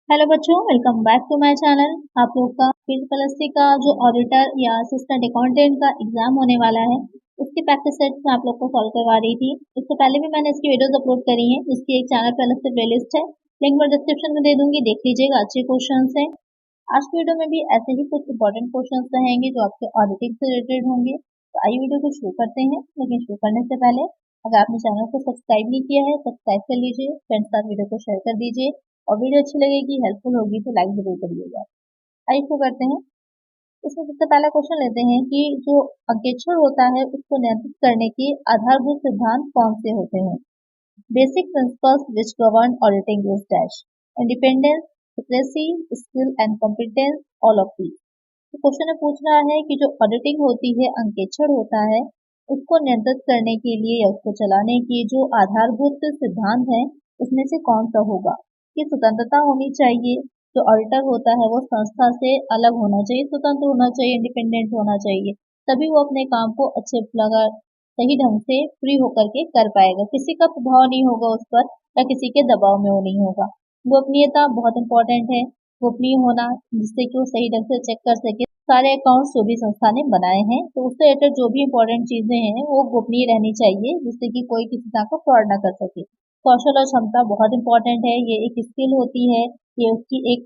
Hello बच्चों, welcome back to my channel. आप लोग का पीएससी का जो ऑडिटर या असिस्टेंट अकाउंटेंट का एग्जाम होने वाला है, उसकी प्रैक्टिस सेट में आप लोग को सॉल्व करवा रही थी। इससे पहले भी मैंने इसकी वीडियोस अपलोड करी हैं, जिसकी एक चैनल पर अलग से प्लेलिस्ट है, लिंक मैं डिस्क्रिप्शन में दे दूंगी, देख लीजिएगा। अच्छे क्वेश्चन है। आज की वीडियो में भी ऐसे ही कुछ इंपॉर्टेंट क्वेश्चन रहेंगे जो आपके ऑडिटिंग से रिलेटेड होंगे। तो आइए वीडियो को शुरू करते हैं, लेकिन शुरू करने से पहले अगर आपने चैनल को सब्सक्राइब नहीं किया है, सब्सक्राइब कर लीजिए, फ्रेंड्स के साथ वीडियो को शेयर कर दीजिए और वीडियो अच्छी लगेगी, हेल्पफुल होगी तो लाइक जरूर करिएगा। आइए शुरू करते हैं। इसमें सबसे पहला क्वेश्चन लेते हैं कि जो अंकेक्षण होता है उसको नियंत्रित करने के आधारभूत सिद्धांत कौन से होते हैं। Basic principles which govern auditing is dash independence, accuracy, skill and competence, all of these. तो क्वेश्चन में पूछ रहा है कि जो ऑडिटिंग होती है, अंकेक्षण होता है, उसको नियंत्रित करने के लिए या उसको चलाने की जो आधारभूत सिद्धांत है उसमें से कौन सा होगा। कि स्वतंत्रता होनी चाहिए, जो ऑडिटर होता है वो संस्था से अलग होना चाहिए, स्वतंत्र होना चाहिए, इंडिपेंडेंट होना चाहिए, तभी वो अपने काम को अच्छे लगा सही ढंग से फ्री होकर के कर पाएगा। किसी का प्रभाव नहीं होगा उस पर या किसी के दबाव में वो नहीं होगा। गोपनीयता बहुत इंपॉर्टेंट है, गोपनीय होना, जिससे कि वो सही ढंग से चेक कर सके सारे अकाउंट्स जो भी संस्था ने बनाए हैं, तो उससे रिलेटेड जो भी इंपॉर्टेंट चीजें हैं वो गोपनीय रहनी चाहिए, जिससे कि कोई किसी तरह का फ्रॉड ना कर सके। कौशल और क्षमता बहुत इंपॉर्टेंट है, ये एक स्किल होती है, ये उसकी एक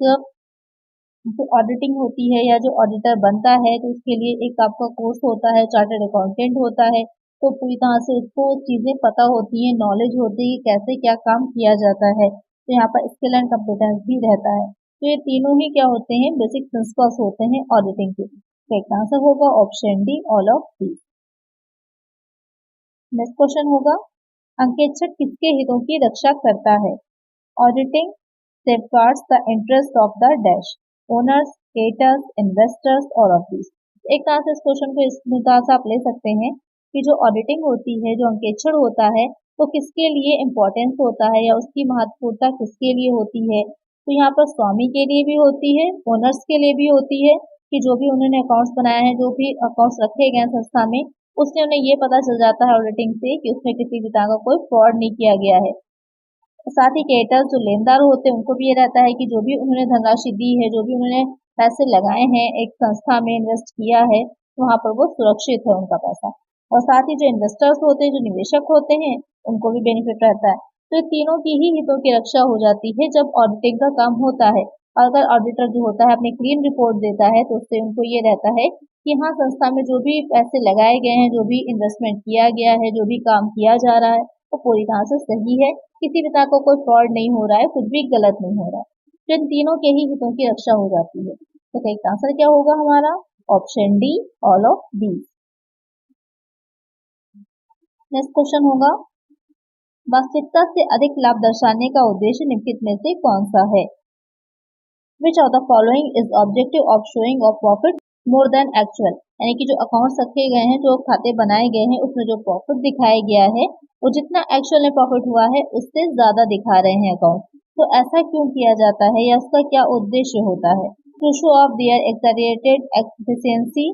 जो ऑडिटिंग होती है या जो ऑडिटर बनता है तो उसके लिए एक आपका कोर्स होता है, चार्टर्ड अकाउंटेंट होता है, तो पूरी तरह से उसको चीजें पता होती है, नॉलेज होती है कि कैसे क्या काम किया जाता है। तो यहाँ पर स्किल एंड कॉम्पिटेंस भी रहता है। तो ये तीनों ही क्या होते हैं, बेसिक प्रिंसिपल्स होते हैं ऑडिटिंग के। तो एक आंसर होगा option D, all of the. Next question होगा, अंकेक्षक किसके हितों की रक्षा करता है। Auditing safeguards the interest of the dash owners, creators, investors और of these। एक तरह से इस क्वेश्चन को इस तरह से आप ले सकते हैं कि जो ऑडिटिंग होती है, जो अंकेक्षण होता है, वो किसके लिए इम्पोर्टेंस होता है या उसकी महत्वपूर्णता किसके लिए होती है। तो यहाँ पर स्वामी के लिए भी होती है, ओनर्स के लिए भी होती है, कि जो भी उन्होंने अकाउंट्स बनाया है, जो भी अकाउंट्स रखे गए हैं संस्था में, उससे उन्हें ये पता चल जाता है ऑडिटिंग से कि उसमें किसी भी तरह का कोई फ्रॉड नहीं किया गया है। साथ ही क्रेडिटर्स जो लेनदार होते हैं उनको भी ये रहता है कि जो भी उन्होंने धनराशि दी है, जो भी उन्होंने पैसे लगाए हैं, एक संस्था में इन्वेस्ट किया है, वहां पर वो सुरक्षित है उनका पैसा। और साथ ही जो इन्वेस्टर्स होते हैं, जो निवेशक होते हैं, उनको भी बेनिफिट रहता है। तो ये तीनों की ही हितों की रक्षा हो जाती है जब ऑडिटिंग का काम होता है। और अगर ऑडिटर जो होता है अपनी क्लीन रिपोर्ट देता है तो उससे उनको ये रहता है कि हाँ, संस्था में जो भी पैसे लगाए गए हैं, जो भी इन्वेस्टमेंट किया गया है, जो भी काम किया जा रहा है, वो पूरी तरह से सही है, किसी भी तरह का कोई फ्रॉड नहीं हो रहा है, कुछ भी गलत नहीं हो रहा है। तो इन तीनों के ही हितों की रक्षा हो जाती है। तो एक आंसर क्या होगा हमारा, option D, all of the. Next question होगा, वास्तविकता से अधिक लाभ दर्शाने का उद्देश्य निम्नलिखित में से कौन सा है। Which of the following is objective of showing off profit more than actual. यानी कि जो अकाउंट्स रखे गए हैं, जो खाते बनाए गए हैं, उसमें जो प्रॉफिट दिखाया गया है वो जितना एक्चुअल में प्रॉफिट हुआ है उससे ज्यादा दिखा रहे हैं अकाउंट। तो ऐसा क्यों किया जाता है या उसका क्या उद्देश्य होता है। To show off their exaggerated efficiency,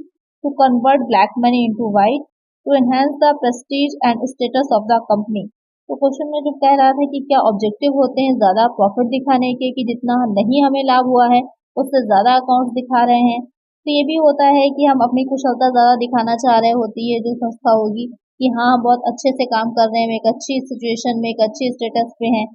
to convert black money into white, to enhance the prestige and status of the company. तो क्वेश्चन में जो कह रहा था कि क्या ऑब्जेक्टिव होते हैं ज्यादा प्रॉफिट दिखाने के, कि जितना नहीं हमें लाभ हुआ है उससे ज्यादा अकाउंट दिखा रहे हैं। तो ये भी होता है कि हम अपनी कुशलता ज्यादा दिखाना चाह रहे होती है जो संस्था होगी, कि हाँ बहुत अच्छे से काम कर रहे हैं, एक अच्छी सिचुएशन में, एक अच्छी स्टेटस पे हैं।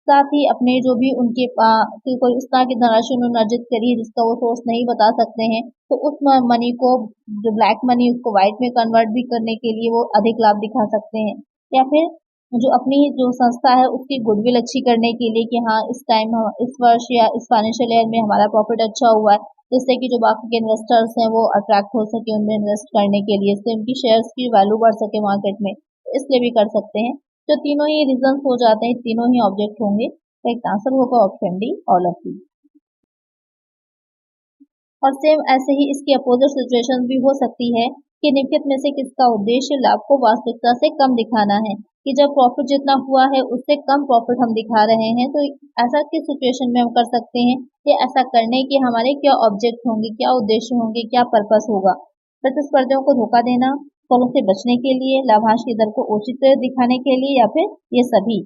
साथ ही अपने जो भी उनके कोई उस तरह की धनराशि उन्होंने अर्जित करी है जिसका वो सोर्स नहीं बता सकते हैं, तो उस मनी को, जो ब्लैक मनी, उसको व्हाइट में कन्वर्ट भी करने के लिए वो अधिक लाभ दिखा सकते हैं। या फिर जो अपनी जो संस्था है उसकी गुडविल अच्छी करने के लिए, कि हाँ इस टाइम, इस वर्ष या इस फाइनेंशियल ईयर में हमारा प्रॉफिट अच्छा हुआ है, जिससे कि जो बाकी के इन्वेस्टर्स हैं वो अट्रैक्ट हो सके उनमें इन्वेस्ट करने के लिए, इससे उनकी शेयर्स की वैल्यू बढ़ सके मार्केट में, इसलिए भी कर सकते हैं। तो तीनों ही रीजंस हो जाते हैं, तीनों ही ऑब्जेक्ट होंगे। तो एक आंसर होगा option D, all of the. और सेम ऐसे ही इसकी अपोजिट सिचुएशन भी हो सकती है कि निम्नलिखित में से किसका उद्देश्य लाभ को वास्तविकता से कम दिखाना है, कि जब प्रॉफिट जितना हुआ है उससे कम प्रॉफिट हम दिखा रहे हैं, तो ऐसा किस सिचुएशन में हम कर सकते हैं, या ऐसा करने के हमारे क्या ऑब्जेक्ट होंगे, क्या उद्देश्य होंगे, क्या पर्पस होगा। प्रतिस्पर्धियों को धोखा देना, फलों से बचने के लिए, लाभांश की दर को उचित दिखाने के लिए, या फिर ये सभी।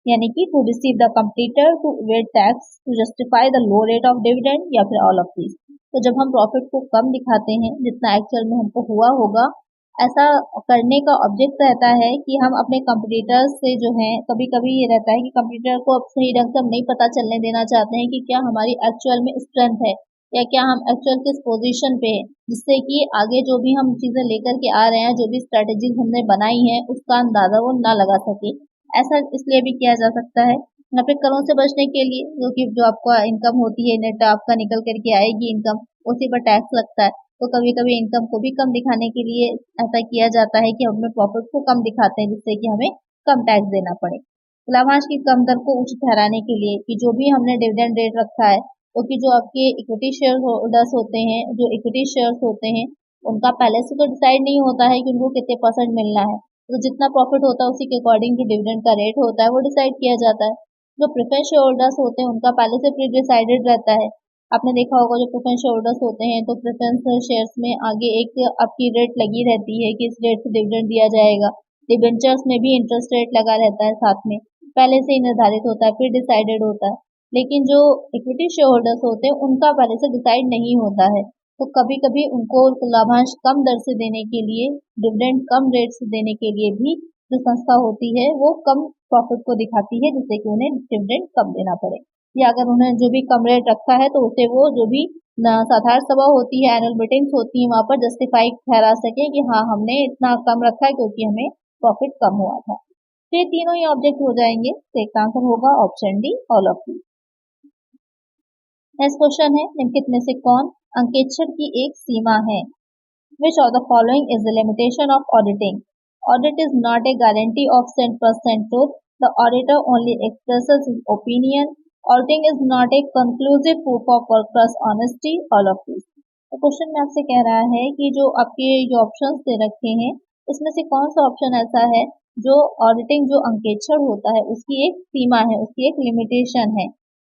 यानी कि to receive the completer, to evade tax, to justify the low rate of dividend, या फिर ऑल ऑफ दीज। तो जब हम प्रॉफिट को कम दिखाते हैं जितना एक्चुअल में हमको हुआ होगा, ऐसा करने का ऑब्जेक्ट रहता है कि हम अपने कंपटीटर्स से जो है, कभी कभी ये रहता है कि कंपटीटर को अब सही ढंग से हम नहीं पता चलने देना चाहते हैं कि क्या हमारी एक्चुअल में स्ट्रेंथ है या क्या हम एक्चुअल किस पोजीशन पे है, जिससे कि आगे जो भी हम चीजें लेकर के आ रहे हैं, जो भी स्ट्रेटेजीज हमने बनाई है, उसका अंदाजा वो ना लगा सके। ऐसा इसलिए भी किया जा सकता है या फिर करों से बचने के लिए, क्योंकि जो आपका इनकम होती है, नेट आपका निकल करके आएगी इनकम, उसी पर टैक्स लगता है। तो कभी कभी इनकम को भी कम दिखाने के लिए ऐसा किया जाता है कि हम अपने प्रॉफिट को कम दिखाते हैं, जिससे कि हमें कम टैक्स देना पड़े। लाभांश की कम दर को उच्च ठहराने के लिए कि जो भी हमने डिविडेंड रेट रखा है, क्योंकि जो आपके इक्विटी शेयर होल्डर्स होते हैं, जो इक्विटी शेयर्स होते हैं, उनका पहले से तो डिसाइड नहीं होता है कि उनको कितने परसेंट मिलना है। तो जितना प्रॉफिट होता है उसी के अकॉर्डिंग जो डिविडेंड का रेट होता है वो डिसाइड किया जाता है। जो प्रेफरेंस शेयर होल्डर्स होते हैं उनका पहले से प्री डिसाइडेड रहता है। आपने देखा होगा जो प्रेफरेंस शेयर होल्डर्स होते हैं तो प्रेफरेंस शेयर्स में आगे एक आपकी रेट लगी रहती है कि इस रेट से डिविडेंड दिया जाएगा। डिबेंचर्स में भी इंटरेस्ट रेट लगा रहता है साथ में, पहले से ही निर्धारित होता है, फिर डिसाइडेड होता है। लेकिन जो इक्विटी शेयर होल्डर्स होते हैं उनका पहले से डिसाइड नहीं होता है। तो कभी कभी उनको लाभांश कम दर से देने के लिए, डिविडेंड कम रेट से देने के लिए भी जो संस्था होती है वो कम प्रॉफिट को दिखाती है, जिससे कि उन्हें डिविडेंड कम देना पड़े। या अगर उन्होंने जो भी कम रेट रखा है तो उसे वो जो भी साधारण सभा होती है, एनुअल मीटिंग्स होती है, वहां पर जस्टिफाई ठहरा सके कि हाँ हमने इतना कम रखा है क्योंकि हमें प्रॉफिट कम हुआ था। तो ये तीनों ही ऑब्जेक्ट हो जाएंगे, तो एक आंसर होगा option D, all of these. Next question है, निम्नलिखित में से कौन अंकेक्षण की एक सीमा है? Which of the following is the limitation of auditing? Audit is not a guarantee of 100% truth. The auditor only expresses his opinion. Auditing is not a conclusive proof of workers' honesty. All of these. तो question में आपसे कह रहा है कि जो आपके जो ऑप्शंस दे रखे हैं उसमें से कौन सा ऑप्शन ऐसा है जो ऑडिटिंग जो अंकेक्षण होता है उसकी एक सीमा है, उसकी एक लिमिटेशन है।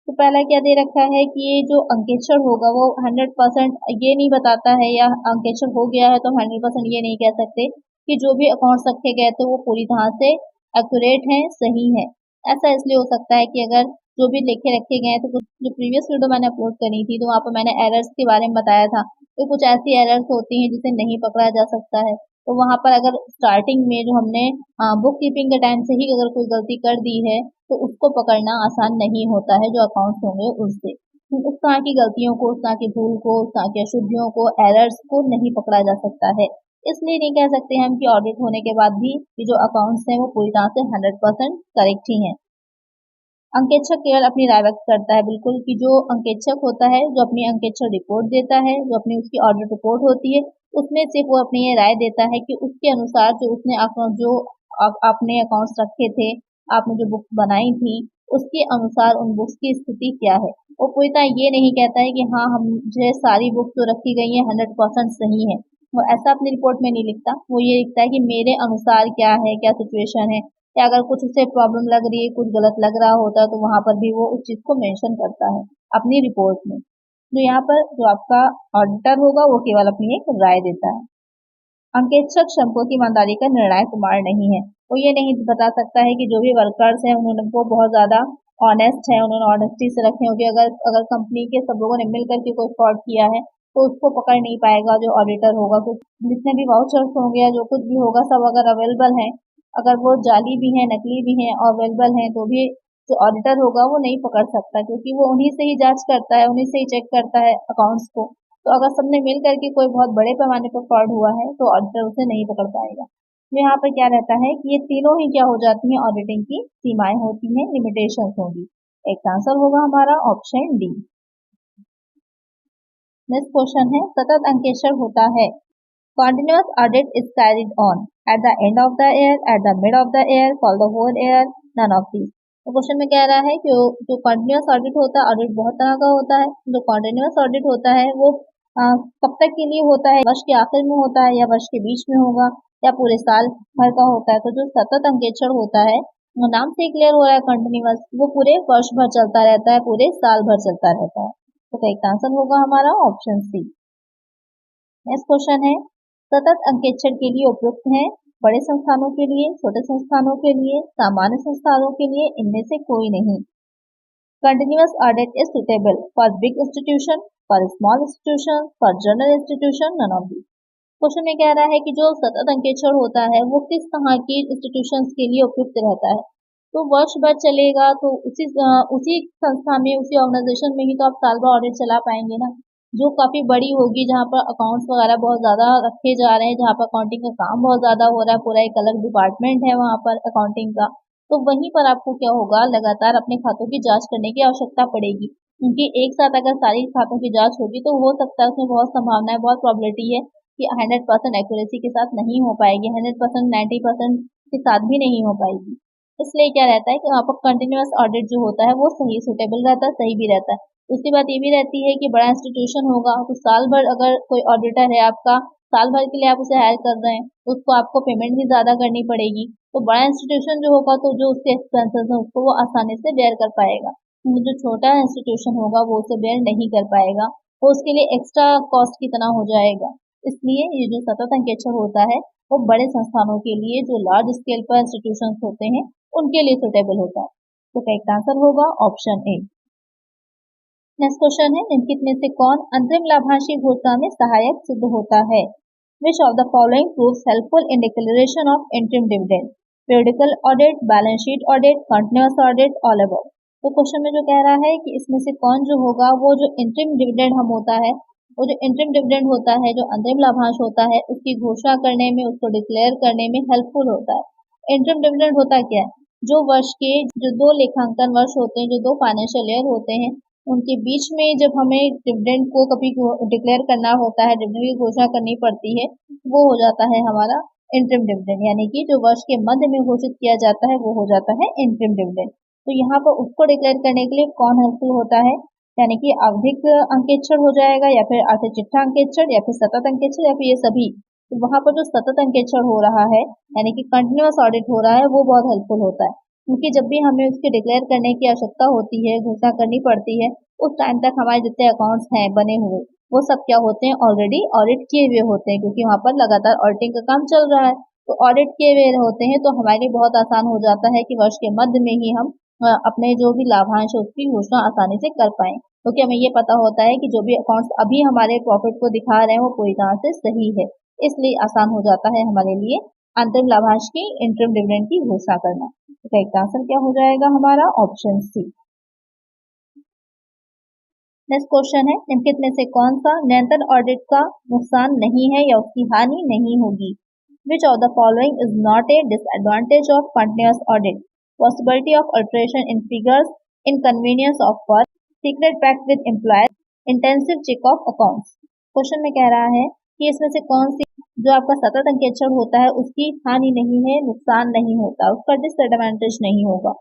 तो पहला क्या दे रखा है कि ये जो अंकेक्षण होगा वो 100% ये नहीं बताता है, या अंकेक्षण हो गया है तो 100% ये नहीं कह सकते कि जो भी अकाउंट्स रखे गए थे वो पूरी तरह से एक्यूरेट हैं, सही है। ऐसा इसलिए हो सकता है कि अगर जो भी लेखे रखे गए हैं, तो कुछ जो प्रीवियस वीडियो मैंने अपलोड करी थी तो वहाँ पर मैंने एरर्स के बारे में बताया था, तो कुछ ऐसी एरर्स होती हैं जिसे नहीं पकड़ा जा सकता है। तो वहाँ पर अगर स्टार्टिंग में जो हमने बुक कीपिंग के टाइम से ही अगर कोई गलती कर दी है तो उसको पकड़ना आसान नहीं होता है, जो अकाउंट्स होंगे उससे। उस तरह की गलतियों को, उस तरह की भूल को, उस तरह की अशुद्धियों को, एरर्स को नहीं पकड़ा जा सकता है। इसलिए नहीं कह सकते हम कि ऑडिट होने के बाद भी कि जो अकाउंट्स हैं वो पूरी तरह से 100% करेक्ट ही हैं। अंकेक्षक केवल अपनी राय व्यक्त करता है, बिल्कुल, कि जो अंकेक्षक होता है जो अपनी अंकेक्षण रिपोर्ट देता है, जो अपनी उसकी ऑडिट रिपोर्ट होती है, उसमें सिर्फ वो अपनी ये राय देता है कि उसके अनुसार जो उसने जो आपने अकाउंट्स रखे थे, आपने जो बुक्स बनाई थी, उसके अनुसार उन बुक्स की स्थिति क्या है। वो पूरी तरह ये नहीं कहता है कि हाँ हम जो सारी बुक्स जो रखी गई हैं 100% सही है। वो ऐसा अपनी रिपोर्ट में नहीं लिखता, वो ये लिखता है कि मेरे अनुसार क्या है, क्या सिचुएशन है, या अगर कुछ उसे प्रॉब्लम लग रही है, कुछ गलत लग रहा होता है तो वहां पर भी वो उस चीज को मेंशन करता है अपनी रिपोर्ट में। तो यहाँ पर जो आपका ऑडिटर होगा वो केवल अपनी एक राय देता है। अंकेक्षक श्रमिकों की ईमानदारी का निर्णायक प्रमाण नहीं है। वो ये नहीं बता सकता है कि जो भी वर्कर्स हैं उन्होंने वो बहुत ज्यादा ऑनेस्ट है, उन्होंने ऑनेस्टी से रखे होंगे। अगर अगर कंपनी के सब लोगों ने मिल करके कोई फ्रॉड किया है तो उसको पकड़ नहीं पाएगा जो ऑडिटर होगा। कुछ जितने भी वाउचर्स होंगे या जो कुछ भी होगा सब अगर अवेलेबल है, अगर वो जाली भी है, नकली भी है और अवेलेबल है, तो भी जो ऑडिटर होगा वो नहीं पकड़ सकता, क्योंकि वो उन्हीं से ही जांच करता है, उन्हीं से ही चेक करता है अकाउंट्स को। तो अगर सबने मिल करके कोई बहुत बड़े पैमाने पर फ्रॉड हुआ है तो ऑडिटर उसे नहीं पकड़ पाएगा। तो यहाँ पर क्या रहता है कि ये तीनों ही क्या हो जाती हैं, ऑडिटिंग की सीमाएं होती हैं, लिमिटेशंस होंगी। एक आंसर होगा हमारा ऑप्शन डी। नेक्स्ट क्वेश्चन है, सतत अंकेक्षण होता है। Continuous audit is carried on at the end of the year, at the mid of the year, for the whole year, none of these। तो क्वेश्चन में कह रहा है कि जो कंटिन्यूस ऑडिट होता है, ऑडिट बहुत तरह का होता है। जो कंटिन्यूस ऑडिट होता है वो कब तक के लिए होता है, वर्ष के आखिर में होता है या वर्ष के बीच में होगा या पूरे साल भर का होता है। तो जो सतत अंकेक्षण होता है वो नाम से क्लियर हो रहा है, कंटिन्यूस, वो पूरे वर्ष भर चलता रहता है, पूरे साल भर चलता रहता है। तो एक आंसर होगा हमारा ऑप्शन सी। नेक्स्ट क्वेश्चन है, सतत अंकेक्षण के लिए उपयुक्त है बड़े संस्थानों के लिए, छोटे संस्थानों के लिए, सामान्य संस्थानों के लिए इनमें से कोई नहीं। Continuous audit is suitable for big institution, for small institution, for general institution, none of these. Question में कह रहा है कि जो सतत अंकेक्षण होता है वो किस तरह की इंस्टीट्यूशंस के लिए उपयुक्त रहता है। तो वर्ष भर चलेगा तो उसी संस्था में, उसी ऑर्गेनाइजेशन में ही तो आप साल भर ऑडिट चला पाएंगे ना। जो काफी बड़ी होगी, जहाँ पर अकाउंट्स वगैरह बहुत ज्यादा रखे जा रहे हैं, जहाँ पर अकाउंटिंग का काम बहुत ज्यादा हो रहा है, पूरा एक अलग डिपार्टमेंट है वहाँ पर अकाउंटिंग का, तो वहीं पर आपको क्या होगा, लगातार अपने खातों की जांच करने की आवश्यकता पड़ेगी। क्योंकि एक साथ अगर सारी खातों की जांच होगी तो हो सकता है, उसमें बहुत संभावना है, बहुत प्रॉबिलिटी है कि 100% एक्यूरेसी के साथ नहीं हो पाएगी, 100% 90% के साथ भी नहीं हो पाएगी। इसलिए क्या रहता है कि वहाँ पर कंटिन्यूअस ऑडिट जो होता है वो सही सूटेबल रहता है, सही भी रहता है। दूसरी बात ये भी रहती है कि बड़ा इंस्टीट्यूशन होगा तो साल भर अगर कोई ऑडिटर है आपका, साल भर के लिए आप उसे हायर कर रहे हैं तो उसको आपको पेमेंट भी ज्यादा करनी पड़ेगी। तो बड़ा इंस्टीट्यूशन जो होगा तो जो उसके एक्सपेंसेस हैं उसको वो आसानी से बेयर कर पाएगा। जो छोटा इंस्टीट्यूशन होगा वो उसे बेयर नहीं कर पाएगा, वो उसके लिए एक्स्ट्रा कॉस्ट की तरह हो जाएगा। इसलिए ये जो सतत अंकेक्षण होता है वो बड़े संस्थानों के लिए, जो लार्ज स्केल पर इंस्टीट्यूशन होते हैं उनके लिए सुटेबल होता है। तो करेक्ट आंसर होगा ऑप्शन ए। नेक्स्ट क्वेश्चन है, निम्नलिखित में से कौन अंतरिम लाभांश घोषणा में सहायक सिद्ध होता है? Which of the following proves helpful in declaration of interim dividend? Periodical audit, balance sheet audit, continuous audit, all above. तो क्वेश्चन में जो कह रहा है कि इसमें से कौन जो होगा वो जो इंटरिम डिविडेंड हम होता है, वो जो इंटरिम डिविडेंड होता है, जो अंतरिम लाभांश होता है, उसकी घोषणा करने में, उसको डिक्लेयर करने में हेल्पफुल होता है। इंटरिम डिविडेंड होता क्या है? जो वर्ष के जो 2 लेखांकन वर्ष होते हैं, जो 2 फाइनेंशियल ईयर होते हैं, उनके बीच में जब हमें डिविडेंड को कभी डिक्लेयर करना होता है, डिविडेंड की घोषणा करनी पड़ती है, वो हो जाता है हमारा इंटरिम डिविडेंड, यानी कि जो वर्ष के मध्य में घोषित किया जाता है वो हो जाता है इंटरिम डिविडेंड। तो यहाँ पर उसको डिक्लेयर करने के लिए कौन हेल्पफुल होता है, यानी कि आवधिक अंकेक्षण हो जाएगा, या फिर आर्थिक चिट्ठा अंकेक्षण, या फिर सतत अंकेक्षण, या फिर ये सभी। तो वहां पर जो सतत अंकेक्षण हो रहा है, यानी कि कंटिन्यूअस ऑडिट हो रहा है, वो बहुत हेल्पफुल होता है। क्योंकि जब भी हमें उसके डिक्लेयर करने की आवश्यकता होती है, घोषणा करनी पड़ती है, उस टाइम तक हमारे जितने अकाउंट्स हैं बने हुए, वो सब क्या होते हैं, ऑलरेडी ऑडिट किए हुए होते हैं, क्योंकि वहां पर लगातार ऑडिटिंग का काम चल रहा है। तो ऑडिट किए हुए होते हैं तो हमारे लिए बहुत आसान हो जाता है कि वर्ष के मध्य में ही हम अपने जो भी लाभांश है उसकी घोषणा आसानी से कर पाए, क्योंकि हमें ये पता होता है कि जो भी अकाउंट्स अभी हमारे प्रॉफिट को दिखा रहे हैं वो पूरी तरह से सही है। इसलिए आसान हो जाता है हमारे लिए अंतरिम लाभांश की, इंटरिम डिविडेंड की घोषणा करना। तो करेक्ट आंसर क्या हो जाएगा हमारा, ऑप्शन सी। नेक्स्ट क्वेश्चन है, निम्नलिखित में से कौन सा निरंतर ऑडिट का नुकसान नहीं है या उसकी हानि नहीं होगी? Which of the following is not a disadvantage of continuous audit? Possibility of alteration in figures, inconvenience of work, secret pact with employers, intensive check of accounts. Question में कह रहा है कि इसमें से कौन सी जो आपका सतत अंकेक्षण होता है उसकी हानि नहीं है, नुकसान नहीं होता, उसका डिसएडवांटेज नहीं होगा।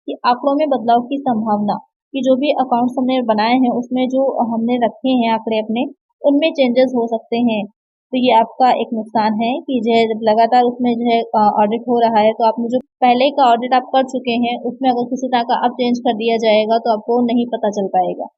कि आंकड़ों में बदलाव की संभावना, कि जो भी अकाउंट्स हमने बनाए हैं उसमें जो हमने रखे हैं आंकड़े अपने, उनमें चेंजेस हो सकते हैं। तो ये आपका एक नुकसान है कि जो है लगातार उसमें जो है ऑडिट हो रहा है, तो आपने जो पहले का ऑडिट आप कर चुके हैं उसमें अगर किसी तरह का अब चेंज कर दिया जाएगा तो आपको नहीं पता चल पाएगा।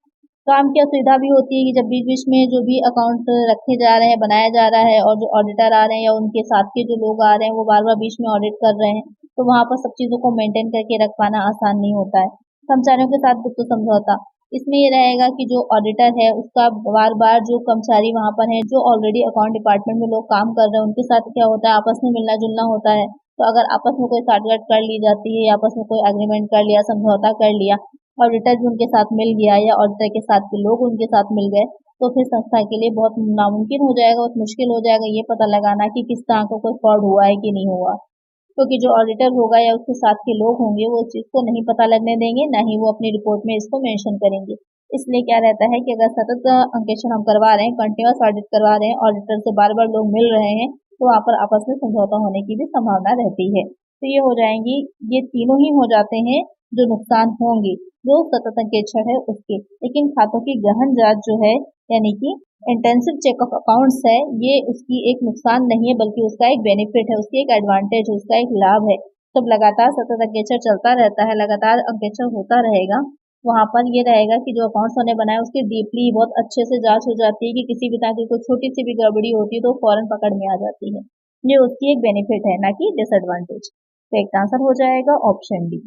काम की असुविधा भी होती है कि जब बीच बीच में जो भी अकाउंट रखे जा रहे हैं, बनाया जा रहा है, और जो ऑडिटर आ रहे हैं या उनके साथ के जो लोग आ रहे हैं वो बार बार बीच में ऑडिट कर रहे हैं, तो वहां पर सब चीजों को मेंटेन करके रख पाना आसान नहीं होता है। कर्मचारियों के साथ गुप्त समझौता, इसमें ये रहेगा कि जो ऑडिटर है उसका बार बार जो कर्मचारी वहां पर है, जो ऑलरेडी अकाउंट डिपार्टमेंट में लोग काम कर रहे हैं, उनके साथ क्या होता है, आपस में मिलना जुलना होता है। तो अगर आपस में कोई साठगांठ कर ली जाती है, या आपस में कोई एग्रीमेंट कर लिया, समझौता कर लिया, ऑडिटर भी उनके साथ मिल गया या ऑडिटर के साथ के लोग उनके साथ मिल गए, तो फिर संस्था के लिए बहुत नामुमकिन हो जाएगा, बहुत मुश्किल हो जाएगा ये पता लगाना कि किस तरह का कोई फ्रॉड हुआ है कि नहीं हुआ। क्योंकि जो ऑडिटर होगा या उसके साथ के लोग होंगे वो इस चीज को नहीं पता लगने देंगे, ना ही वो अपनी रिपोर्ट में इसको मेंशन करेंगे। इसलिए क्या रहता है कि अगर सतत अंकेक्षण हम करवा रहे हैं, कंटिन्यूअस ऑडिट करवा रहे हैं, ऑडिटर से बार बार लोग मिल रहे हैं, तो वहाँ पर आपस में समझौता होने की भी संभावना रहती है। तो ये हो जाएंगी, ये तीनों ही हो जाते हैं जो नुकसान होंगे जो सतत अंकेक्षण है उसके। लेकिन खातों की गहन जांच जो है, यानी कि इंटेंसिव चेक ऑफ अकाउंट्स है, ये उसकी एक नुकसान नहीं है, बल्कि उसका एक बेनिफिट है, उसकी एक एडवांटेज है, उसका एक लाभ है। जब लगातार सतत अंकेक्षण चलता रहता है, लगातार अंकेक्षण होता रहेगा, वहां पर ये रहेगा कि जो अकाउंट्स हमने बनाए उसकी डीपली बहुत अच्छे से जांच हो जाती है कि किसी भी तरह की कोई छोटी सी भी गड़बड़ी होती है तो फौरन पकड़ में आ जाती है। ये उसकी एक बेनिफिट है, ना कि डिसएडवांटेज। तो एक आंसर हो जाएगा ऑप्शन डी।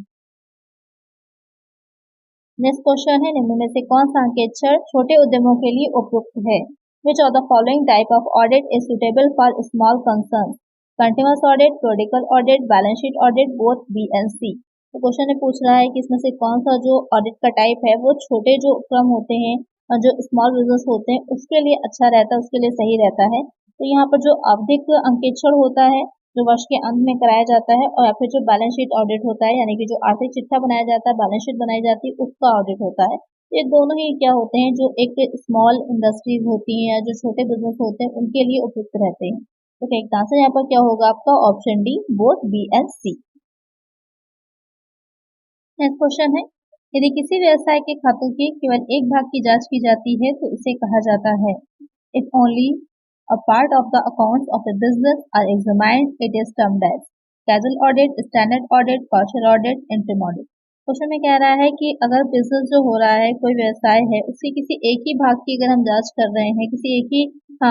नेक्स्ट क्वेश्चन है, निम्न में से कौन सा अंकेक्षर छोटे उद्यमों के लिए उपयुक्त है? Which of the following type of audit is suitable for small concern? Continuous audit, periodical audit, balance sheet audit, both B and C. तो क्वेश्चन में पूछ रहा है कि इसमें से कौन सा जो ऑडिट का टाइप है वो छोटे जो उपक्रम होते हैं और जो स्मॉल बिजनेस होते हैं उसके लिए अच्छा रहता है, उसके लिए सही रहता है। तो यहाँ पर जो आवधिक अंकेक्षण होता है जो वर्ष के अंत में कराया जाता है, और या फिर जो बैलेंस शीट ऑडिट होता है यानी कि जो आर्थिक चिट्ठा बनाया जाता है, बैलेंस शीट बनाई जाती है, उसका ऑडिट होता है। ये दोनों ही क्या होते हैं, जो एक स्मॉल इंडस्ट्रीज होती हैं या जो छोटे बिजनेस होते हैं उनके लिए उपयुक्त रहते हैं। तो एक आंसर यहाँ पर क्या होगा आपका option D, both B and C. Next question है, यदि किसी व्यवसाय के खातों के केवल एक भाग की जांच की जाती है तो इसे कहा जाता है? If only a part of the accounts of a business are examined, it is termed as casual audit, standard audit, partial audit, interim audit। Question में कह रहा है कि अगर बिजनेस जो हो रहा है, कोई व्यवसाय है, उसके किसी एक ही भाग की अगर हम जांच कर रहे हैं, किसी एक ही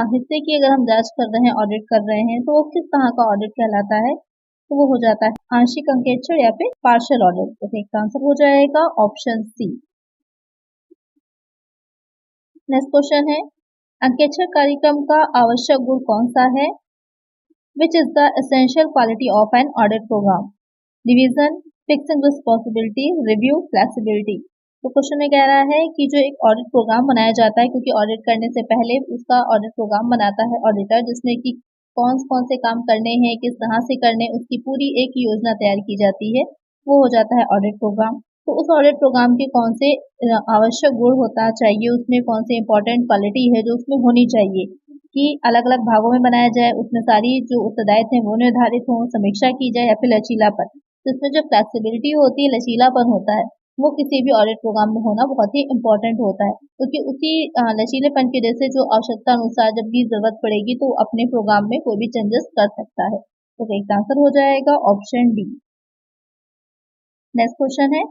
हिस्से की अगर हम जांच कर रहे हैं, ऑडिट कर रहे हैं, तो वो किस तरह का ऑडिट कहलाता है? तो वो हो जाता है आंशिक अंकेक्षण या फिर पार्शियल ऑडिट। तो इसका आंसर हो जाएगा ऑप्शन सी। नेक्स्ट क्वेश्चन है, अंकेक्षण कार्यक्रम का आवश्यक गुण कौन सा है? Which is the essential quality of an audit programme? Division, fixing responsibility, review, flexibility. तो क्वेश्चन में कह रहा है कि जो एक ऑडिट प्रोग्राम बनाया जाता है, क्योंकि ऑडिट करने से पहले उसका ऑडिट प्रोग्राम बनाता है ऑडिटर, जिसमें कि कौन कौन से काम करने हैं, किस तरह से करने, उसकी पूरी एक योजना तैयार की जाती है, वो हो जाता है ऑडिट प्रोग्राम। तो उस ऑडिट प्रोग्राम के कौन से आवश्यक गुण होता चाहिए, उसमें कौन से इंपॉर्टेंट क्वालिटी है जो उसमें होनी चाहिए कि अलग अलग भागों में बनाया जाए, उसमें सारी जो उत्तरदायित्व हैं वो निर्धारित हों, समीक्षा की जाए, या फिर लचीलापन। तो इसमें जो फ्लेक्सिबिलिटी होती है, लचीलापन होता है, वो किसी भी ऑडिट प्रोग्राम में होना बहुत ही इम्पोर्टेंट होता है, क्योंकि उसी लचीलेपन की वजह से जो आवश्यकता अनुसार जब भी जरूरत पड़ेगी तो अपने प्रोग्राम में कोई भी चेंजेस कर सकता है। तो इसका आंसर हो जाएगा ऑप्शन डी। नेक्स्ट क्वेश्चन है,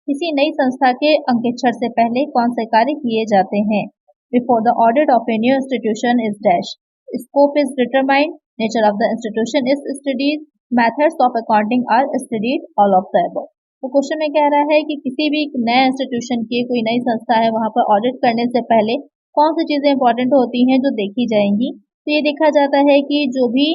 किसी नई संस्था के अंकेक्षण से पहले कौन से कार्य किए जाते हैं? Before the audit of a new institution is dash, scope is determined, nature of the institution is studied, methods of accounting are studied, all of the above. तो क्वेश्चन में कह रहा है कि किसी भी नए इंस्टीट्यूशन की कोई नई संस्था है, वहां पर ऑडिट करने से पहले कौन सी चीजें इंपॉर्टेंट होती हैं जो देखी जाएंगी? तो ये देखा जाता है कि जो भी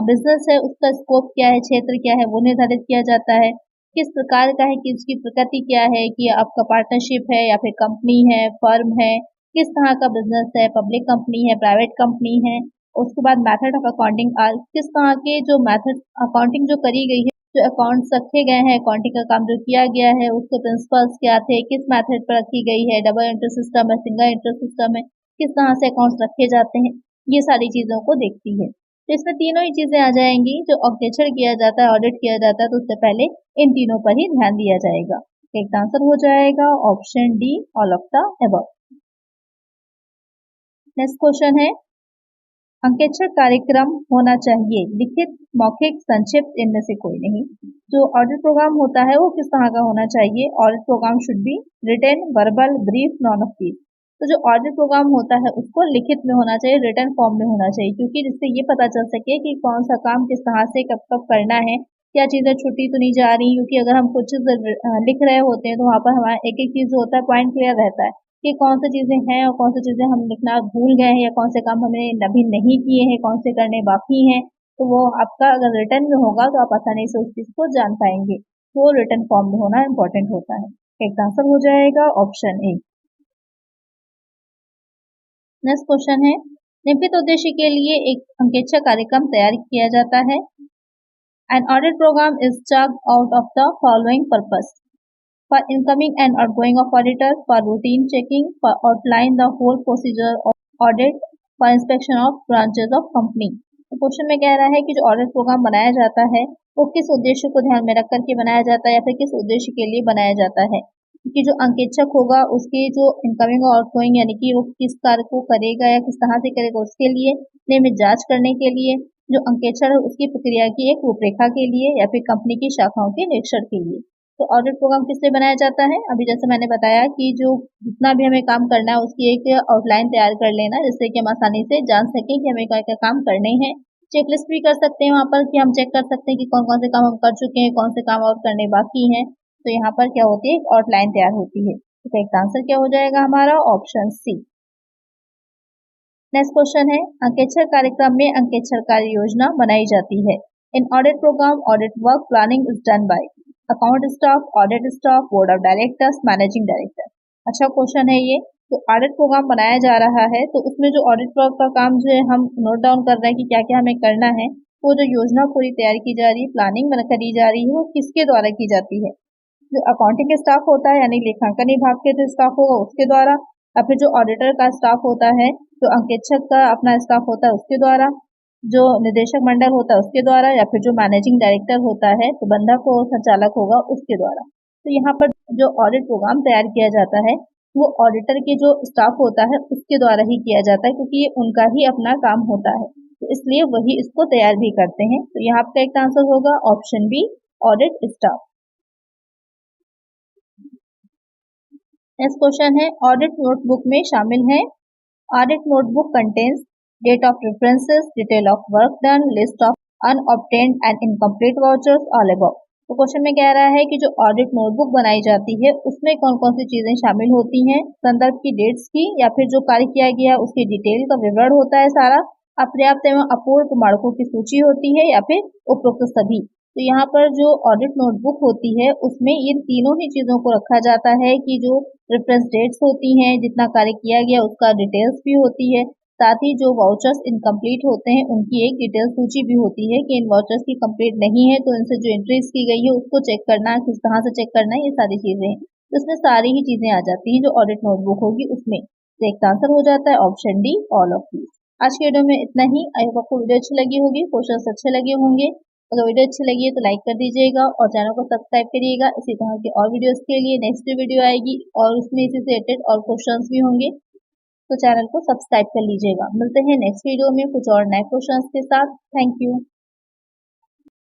बिजनेस है उसका स्कोप क्या है, क्षेत्र क्या है, वो निर्धारित किया जाता है। किस प्रकार का है, कि उसकी प्रकृति क्या है, कि आपका पार्टनरशिप है या फिर कंपनी है, फर्म है, किस तरह का बिजनेस है, पब्लिक कंपनी है, प्राइवेट कंपनी है। उसके बाद मेथड ऑफ अकाउंटिंग, किस तरह के जो मेथड अकाउंटिंग जो करी गई है, जो अकाउंट्स रखे गए हैं, अकाउंटिंग का काम जो किया गया है, उसके प्रिंसिपल्स क्या थे, किस मेथड पर रखी गई है, डबल एंट्री सिस्टम है, सिंगल एंट्री सिस्टम है, किस तरह से अकाउंट्स रखे जाते हैं, ये सारी चीजों को देखती है। तो इसमें तीनों ही चीजें आ जाएंगी। जो अंकेक्षण किया जाता है, ऑडिट किया जाता है, तो उससे पहले इन तीनों पर ही ध्यान दिया जाएगा। एक आंसर हो जाएगा option D, all of the above. Next question है, अंकेक्षण कार्यक्रम होना चाहिए लिखित, मौखिक, संक्षिप्त, इनमें से कोई नहीं। जो ऑडिट प्रोग्राम होता है वो किस तरह का होना चाहिए? Audit programme should be written, verbal, brief, none of these. तो जो ऑडिट प्रोग्राम होता है उसको लिखित में होना चाहिए, रिटन फॉर्म में होना चाहिए, क्योंकि जिससे ये पता चल सके कि कौन सा काम किस तरह से कब कब करना है, क्या चीजें छुट्टी तो नहीं जा रही। क्योंकि अगर हम कुछ लिख रहे होते हैं तो वहां पर हमारा एक एक चीज होता है, पॉइंट क्लियर रहता है कि कौन सी चीजें हैं और कौन सी चीजें हम लिखना भूल गए हैं, या कौन से काम हमने अभी नहीं किए हैं, कौन से करने बाकी हैं। तो वो आपका अगर रिटर्न में होगा तो आप आसानी से उस चीज को जान पाएंगे। तो रिटर्न फॉर्म में होना इम्पोर्टेंट होता है। एक आंसर हो जाएगा ऑप्शन ए। नेक्स्ट क्वेश्चन है, निम्नलिखित उद्देश्य के लिए एक अंकेक्षण कार्यक्रम तैयार किया जाता है। An audit programme is chart out of the following purpose: for incoming and outgoing of auditors, for routine checking, for outline the whole procedure of audit, for inspection of branches of company। तो question में कह रहा है कि जो audit programme बनाया जाता है वो किस उद्देश्य को ध्यान में रख करके बनाया जाता है, या फिर किस उद्देश्य के लिए बनाया जाता है। क्योंकि जो अंकेक्षक होगा उसके जो इनकमिंग और आउटगोइंग यानी कि वो किस कार्य को करेगा या किस तरह से करेगा उसके लिए, नियमित जांच करने के लिए, जो अंकेक्षण है उसकी प्रक्रिया की एक रूपरेखा के लिए, या फिर कंपनी की शाखाओं के निरीक्षण के लिए। तो ऑडिट प्रोग्राम किस लिए बनाया जाता है? अभी जैसे मैंने बताया कि जो जितना भी हमें काम करना है उसकी एक आउटलाइन तैयार कर लेना, जिससे कि हम आसानी से जान सकें कि हमें क्या क्या काम करने हैं, चेक लिस्ट भी कर सकते हैं वहाँ पर कि हम चेक कर सकते हैं कि कौन कौन से काम हम कर चुके हैं, कौन से काम और करने बाकी हैं। तो यहाँ पर क्या होती है, एक आउटलाइन तैयार होती है। तो इसका आंसर क्या हो जाएगा हमारा, ऑप्शन सी। नेक्स्ट क्वेश्चन है, अंकेक्षर कार्यक्रम में अंकेक्षर कार्य योजना बनाई जाती है। In audit programme audit work planning is done by account staff, audit staff, board of directors, managing director. अच्छा क्वेश्चन है ये। तो ऑडिट प्रोग्राम बनाया जा रहा है, तो उसमें जो ऑडिट वर्क का काम जो है हम नोट डाउन कर रहे हैं कि क्या क्या हमें करना है। वो जो योजना पूरी तैयार की जा रही है, प्लानिंग करी जा रही है, वो किसके द्वारा की जाती है। जो अकाउंटिंग स्टाफ होता है यानी लेखांकन विभाग के जो स्टाफ होगा उसके द्वारा, या फिर जो ऑडिटर का स्टाफ होता है, जो अंकेक्षक का अपना स्टाफ होता है उसके द्वारा, जो निदेशक मंडल होता है उसके द्वारा, या फिर जो मैनेजिंग डायरेक्टर होता है, प्रबंधक हो, संचालक होगा उसके द्वारा। तो यहाँ पर जो ऑडिट प्रोग्राम तैयार किया जाता है वो ऑडिटर के जो स्टाफ होता है उसके द्वारा ही किया जाता है, क्योंकि ये उनका ही अपना काम होता है, तो इसलिए वही इसको तैयार भी करते हैं। तो यहाँ का एक आंसर होगा option B, audit staff. Next question है, ऑडिट नोटबुक में शामिल है। Audit notebook contains date of references, detail of work done, list of unobtained and incomplete vouchers, all above. तो क्वेश्चन में कह रहा है कि जो ऑडिट नोटबुक बनाई जाती है उसमें कौन कौन सी चीजें शामिल होती हैं, संदर्भ की डेट्स की, या फिर जो कार्य किया गया उसकी डिटेल का विवरण होता है सारा, अपर्याप्त एवं अपूर्ण प्रमाणकों की सूची होती है, या फिर उपरोक्त सभी। तो यहाँ पर जो ऑडिट नोटबुक होती है उसमें इन तीनों ही चीजों को रखा जाता है कि जो रेफरेंस डेट्स होती हैं, जितना कार्य किया गया उसका डिटेल्स भी होती है, साथ ही जो वाउचर्स इनकम्प्लीट होते हैं उनकी एक डिटेल सूची भी होती है कि इन वाउचर्स की कंप्लीट नहीं है तो इनसे जो एंट्रीज की गई है उसको चेक करना, किस तरह से चेक करना है, ये सारी चीजें हैं। तो इसमें सारी ही चीजें आ जाती हैं जो ऑडिट नोटबुक होगी उसमें। तो एक आंसर हो जाता है option D, all of these. आज की वीडियो में इतना ही। आई होप आपको वीडियो अच्छी लगी होगी, क्वेश्चन अच्छे लगे होंगे। अगर वीडियो अच्छी लगी है तो लाइक कर दीजिएगा और चैनल को सब्सक्राइब करिएगा। इसी तरह के और वीडियोस के लिए नेक्स्ट वीडियो आएगी और उसमें इसी से रिलेटेड और क्वेश्चंस भी होंगे, तो चैनल को सब्सक्राइब कर लीजिएगा। मिलते हैं नेक्स्ट वीडियो में कुछ और नए क्वेश्चंस के साथ। Thank you.